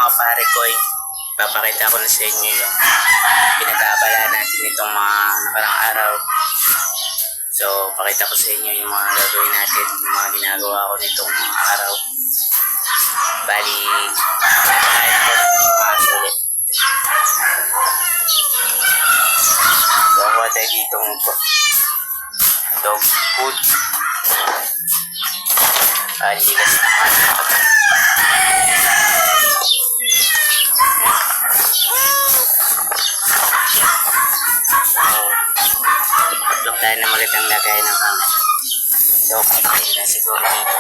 mga pare ko, papakita ko na sa inyo yung pinag-aabala natin itong mga nakarang araw. So, pakita ko sa inyo yung mga gagawin natin, yung mga ginagawa ko nitong mga araw. Bali, napakain ako ng mga sulit. So, ako tayo ditong dog food. Ligas naman. Tatlog tayo na magandang lagay ng camera. So, patayin na siguro dito.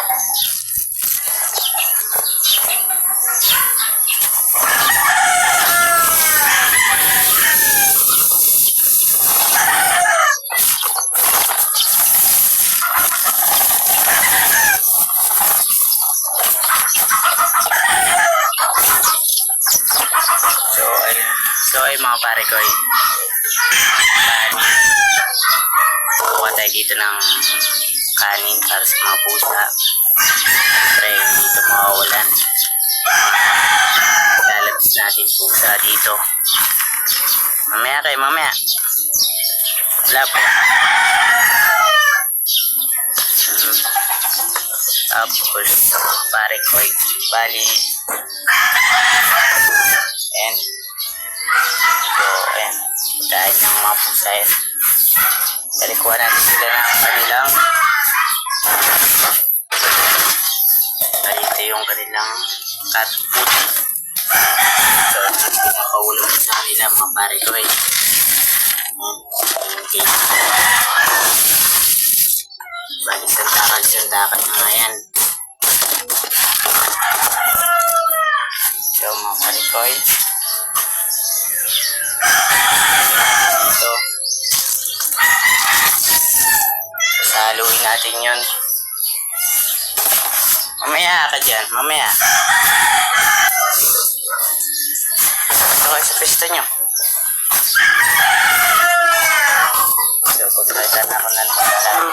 So ay mga pare ko, kukuha tayo dito ng kanin para sa mga pusa. Siyempre hindi ito mawawalan. Lalabas natin pusa dito. Mamaya kayo, mamaya. Wala po. Tapos pare ko, bali and so, ayan, pagkain ng mga pusa yan. Talikuha natin sila ng kanilang ito yung kanilang cat food. So, ito yung makaulam sa kanila mga pare ko okay. Bali, sandakan na nga yan. So, mga pare ko ito. Saluhin natin yun. Mamaya ka dyan, mamaya. Ito kayo sa pista nyo. So, pagkaitan ako na naman na yan.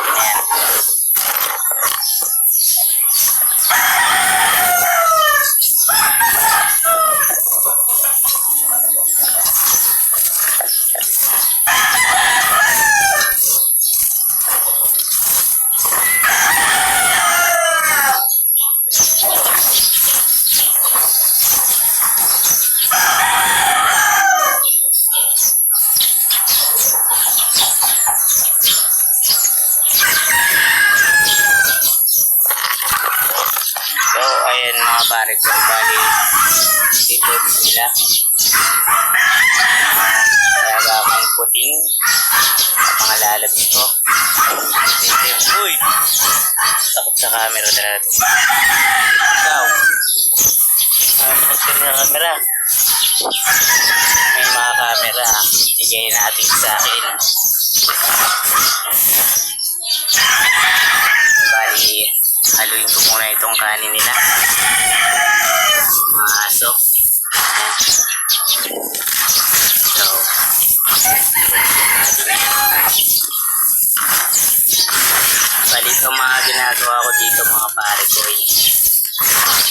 Mga pare ko, bali dito sila talaga akong puting at mga lalabs ko dito. Uy, takot sa camera talaga ito. Ikaw takot ka sa camera. May mga camera bigay natin sa akin. Bali haluin ko muna itong kanin nila. Mga aso. So, bali itong mga ginagawa ko dito mga pare ko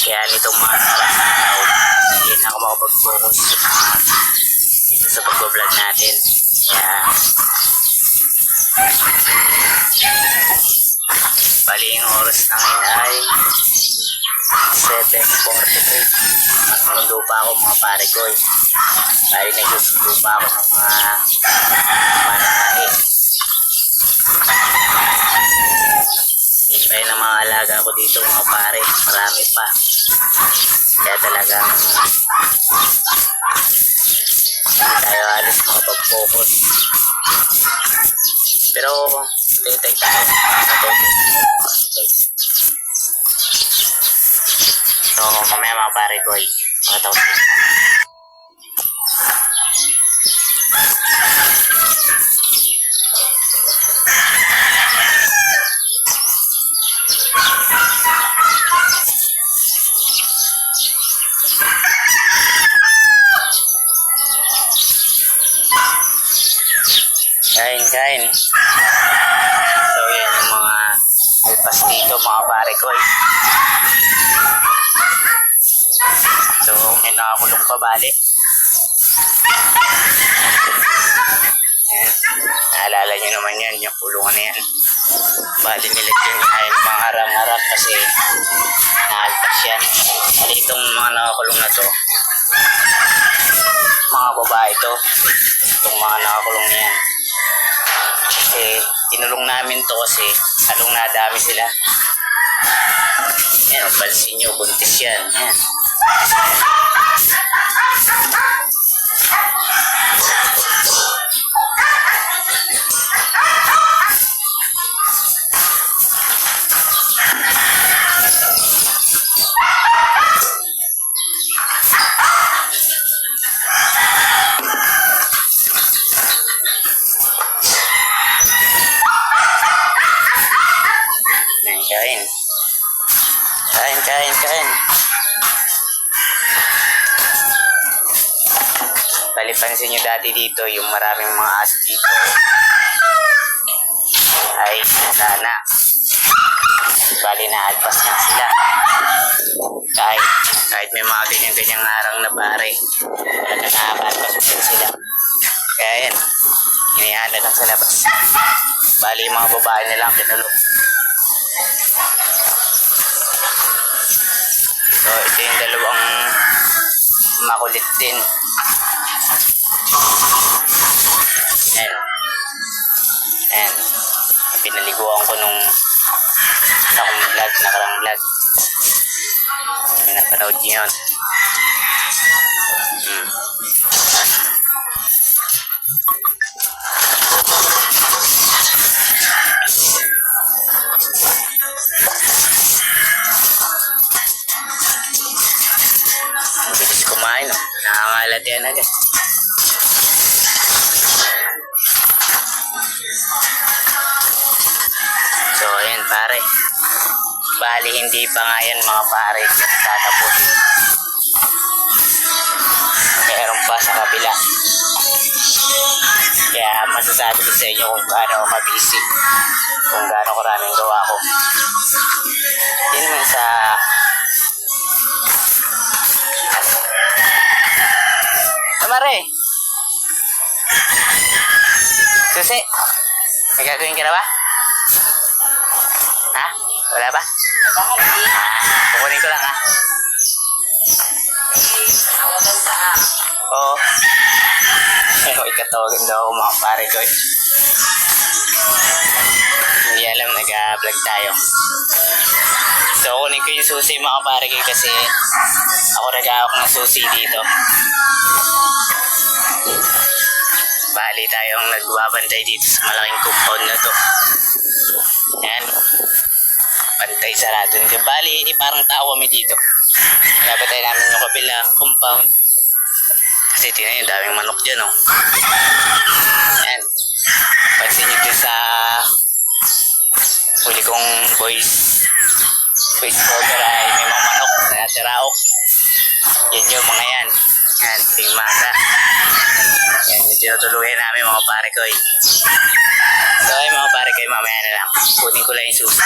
kaya nitong mga araw hindi na ako makapag-focus dito sa pag-vlog natin. Kaya bali yung oras na ngayon ay 7:43. Nagsundo pa ako mga pare ko bali nagsundo pa ako ng mga mananahi. Hindi pa yun ang mga alaga ko dito mga pare, marami pa. Kaya talagang hindi tayo alis makapag-focus. Pero take tayo. So, mamaya mga pare ko makatapos nyo. Kain. So, yan yung mga alpas dito mga pare ko So, may nakakulong pa bali. Ayan. Naalala nyo naman yan, yung kulungan na yan. Bali nilagyan niya yung mga harang-harap kasi naalpas yan. Bali itong mga nakakulong na to, mga babae to. Itong mga nakakulong na yan. Kasi tinulong namin to kasi halong nadami sila. Ayan, pansin nyo, buntis yan. Ayan. Kain. Kain. Bali, pansin nyo dati dito, yung maraming mga aso dito ay sana. Bali, naalpas nga sila. Kahit may mga ganyan-ganyang harang na pare, talaga nakapalpas din sila. Kaya yan, hinihala lang sa labas. Bali, yung mga babae nilang kinulong. So, ito yung dalawang makulit din. Ayan. Pinaliguan ko nung nakarang vlog. Napanood niyo yun. Mabilis kumain, no? Nakangalat yan agad. So, ayan pare. Bali, hindi pa nga yan mga pare. Tatapos. Meron pa sa kabila. Kaya masasabi ko sa inyo kung gaano ako ka-busy. Kung gaano karaming gawa ko. Hindi naman sa... Mare! Susi! May gagawin ka na ba? Ha? Wala ba? Kukunin ko lang ha. Oo. Ikatawagan daw ako mga pare ko eh. Hindi alam, nag-vlog tayo. So, kunin ko yung susi mga pare ko kasi ako nag-aawak ng susi dito. Bali tayong nagbabantay dito sa malaking compound na to. Ayan. Bantay sarado nito. Bali, parang tao kami dito. Pinapatay namin yung kabila compound. Kasi tingnan yung daming manok dyan, oh. Ayan. Pansin nyo dun sa huli kong voice cover ay may mga manok na natiraok. Yan yung mga yan. Yan, ting masa. Yan yung tinutuluyan namin mga pare ko. So ay mga pare ko, mamaya na lang. Kunin ko lang yung susi.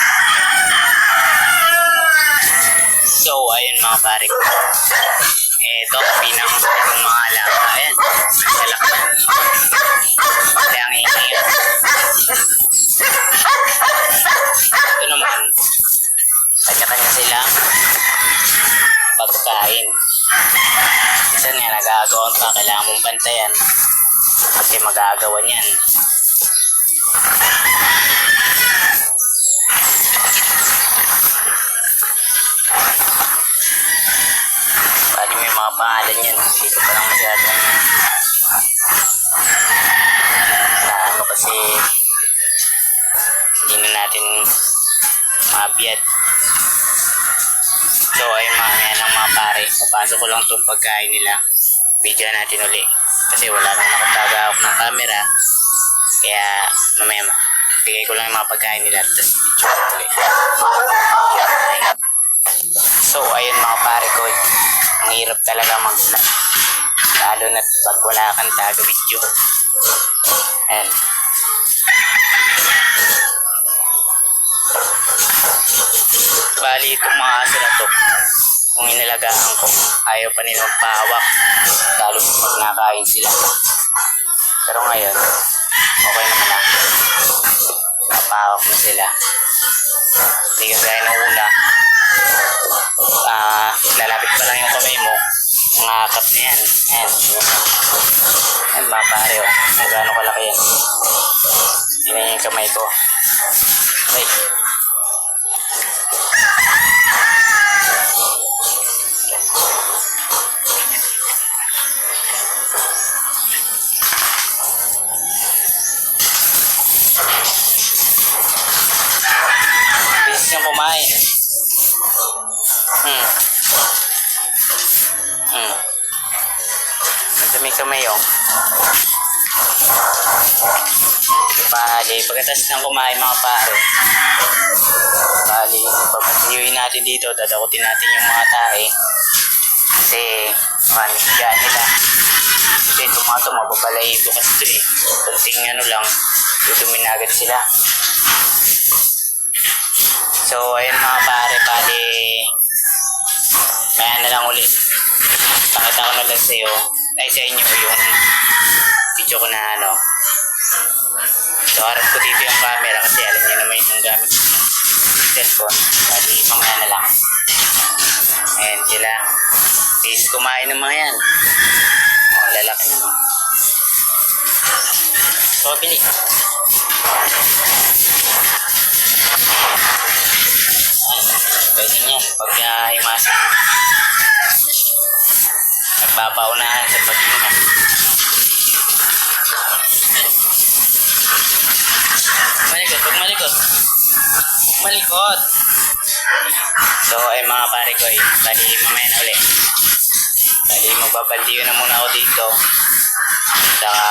So ayun mga pare ko. Ito, pinang mga alaga. Ayan, salakban. Kaya ang ingay. Ito naman, kanya-kanya silang pagkain. Minsan nga nagagawan pa, kailangan mong bantayan kasi magagawan yan. Bali may mga pangalan yan, hindi ko pa lang masyadong ano kasi hindi na natin mabiyad. So ayun mga yan ang mga pare, papasok ko lang itong pagkain nila, video natin uli kasi wala nang nakatagawak ng camera, kaya mamaya bigay ko lang yung mga pagkain nila tapos video uli. So ayun mga pare ko, ang hirap talaga mag-vlog lalo na pag wala kang taga video. Ayan. Bali itong mga aso na to, kung inalagaan ko, ayaw pa nila magpahawak. Lalo pag nakain sila. Pero ngayon, okay naman na. Napahawak na sila. Hindi ka gaya ng una. Lalapit pa lang yung kamay mo. Mga akap na yan. Ayan. Ayan mga pare oh. Kung gaano kalaki yan. Tingnan yung kamay ko. Okay. Bisis niyang kumain. May kamay oh. Bali, pagkatas ng kumain mga pare. Bali, papatiyuin natin dito, dadakutin natin yung mga tae. Kasi, manigyan nila. Kasi ito mga ito, mababalahibo kasi ito eh. Kunting ano lang, tutumin na agad sila. So, ayun mga pare, bali, kaya na lang ulit. Pakita ko na lang sa'yo, ay sa inyo yung video ko na ano. So, harap ko dito yung camera kasi alam niyo naman yung gamit yung cellphone. Bali, mamaya na lang. Ayan sila. Please kumain ng mga yan. Oh, lalaki naman. So, bili. Ganyan yan. Pag imasok. Nagpapaunahan sa pag-ingat. Malikot, huwag malikot. Malikot. So, ay mga pare ko eh. Bali, mamaya na ulit. Bali, magbabaldiyo na muna ako dito. Saka,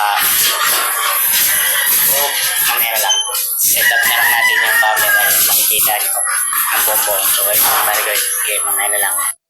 mamaya na lang. Set up na lang natin yung camera. Makikita nyo ng bonbon. So, ay mga pare ko eh. Okay, mamaya na lang.